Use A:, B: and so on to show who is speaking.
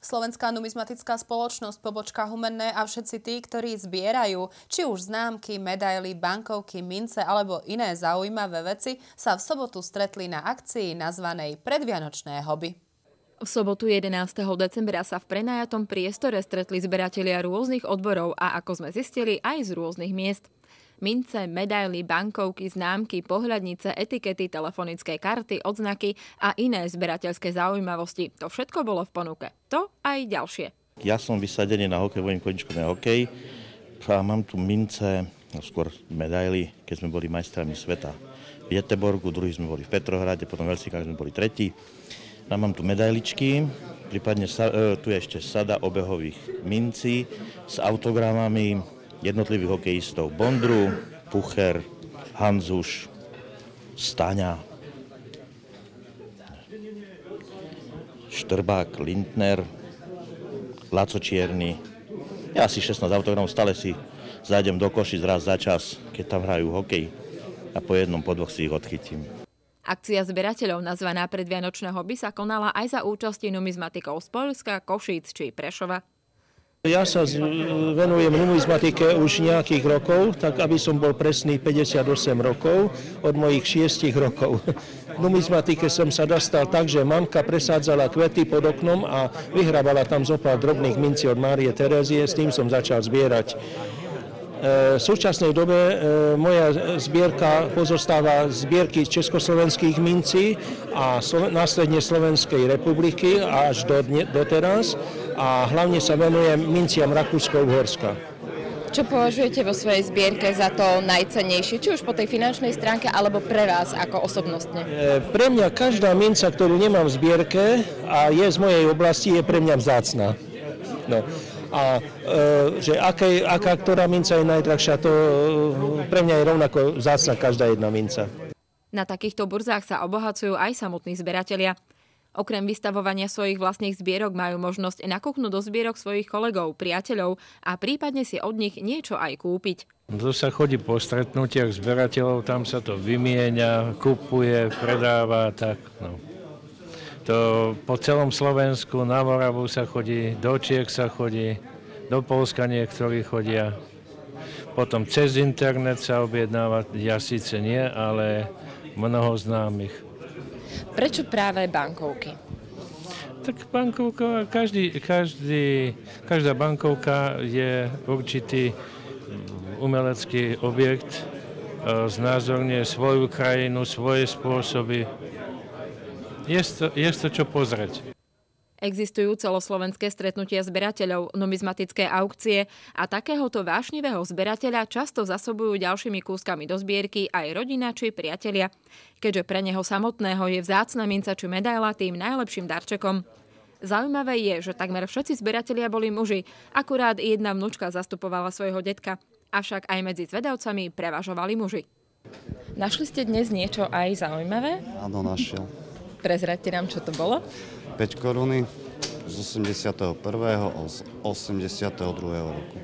A: Slovenská numizmatická spoločnosť, pobočka Humenné a všetci tí, ktorí zbierajú či už známky, medaily, bankovky, mince alebo iné zaujímavé veci, sa v sobotu stretli na akcii nazvanej Predvianočné hobby.
B: V sobotu 11. decembra sa v prenajatom priestore stretli zberatelia rôznych odborov a ako sme zistili aj z rôznych miest. Mince, medaily, bankovky, známky, pohľadnice, etikety, telefonické karty, odznaky a iné zberateľské zaujímavosti. To všetko bolo v ponuke. To aj ďalšie.
C: Ja som vysadený na hokej, vojím koničkom na hokej a mám tu mince, skôr medaily, keď sme boli majstrami sveta v Göteborgu, druhý sme boli v Petrohrade, potom v Helsinkách sme boli tretí. A mám tu medailičky, prípadne tu je ešte sada obehových mincí s autogramami jednotlivých hokejistov. Bondru, Pucher, Hanzuš, Staňa, Štrbák, Lindner, Laco Čierny. Ja asi 16 autogramov, stále si zájdem do Košic raz za čas, keď tam hrajú hokej a po jednom, po dvoch si ich odchytím.
B: Akcia zberateľov nazvaná Predvianočné hobby sa konala aj za účasti numizmatikov z Poľska, Košíc či Prešova.
D: Ja sa venujem numizmatike už nejakých rokov, tak aby som bol presný 58 rokov od mojich 6 rokov. V numizmatike som sa dostal tak, že mamka presádzala kvety pod oknom a vyhrávala tam zopár drobných mincí od Márie Terézie, s tým som začal zbierať. V súčasnej dobe moja zbierka pozostáva z zbierky československých mincí a následne Slovenskej republiky až doteraz. A hlavne sa venujem minciam Rakúsko-Uhorska.
B: Čo považujete vo svojej zbierke za to najcennejšie, či už po tej finančnej stránke, alebo pre vás ako osobnostne?
D: Pre mňa každá minca, ktorú nemám v zbierke a je z mojej oblasti, je pre mňa vzácna. No. A že aká ktorá minca je najdrahšia, to pre mňa je rovnako vzácna každá jedna minca.
B: Na takýchto burzách sa obohacujú aj samotní zberatelia. Okrem vystavovania svojich vlastných zbierok majú možnosť nakúknuť do zbierok svojich kolegov, priateľov a prípadne si od nich niečo aj kúpiť.
E: Tu sa chodí po stretnutiach zberateľov, tam sa to vymieňa, kupuje, predáva, tak no. To po celom Slovensku, na Moravu sa chodí, do Čiech sa chodí, do Poľska niektorí chodia. Potom cez internet sa objednáva, ja síce nie, ale mnoho známych.
B: Prečo práve bankovky?
E: Tak bankovka, každá bankovka je určitý umelecký objekt, znázorňuje svoju krajinu, svoje spôsoby. Je to čo pozrieť.
B: Existujú celoslovenské stretnutia zberateľov, numizmatické aukcie a takéhoto vášnivého zberateľa často zasobujú ďalšími kúskami do zbierky aj rodina či priatelia, keďže pre neho samotného je vzácna minca či medaila tým najlepším darčekom. Zaujímavé je, že takmer všetci zberatelia boli muži, akurát jedna vnučka zastupovala svojho detka, avšak aj medzi zvedavcami prevažovali muži. Našli ste dnes niečo aj zaujímavé?
F: Áno, našiel.
B: Prezraďte nám, čo to bolo?
F: 5 koruny z 81. a z 82. roku.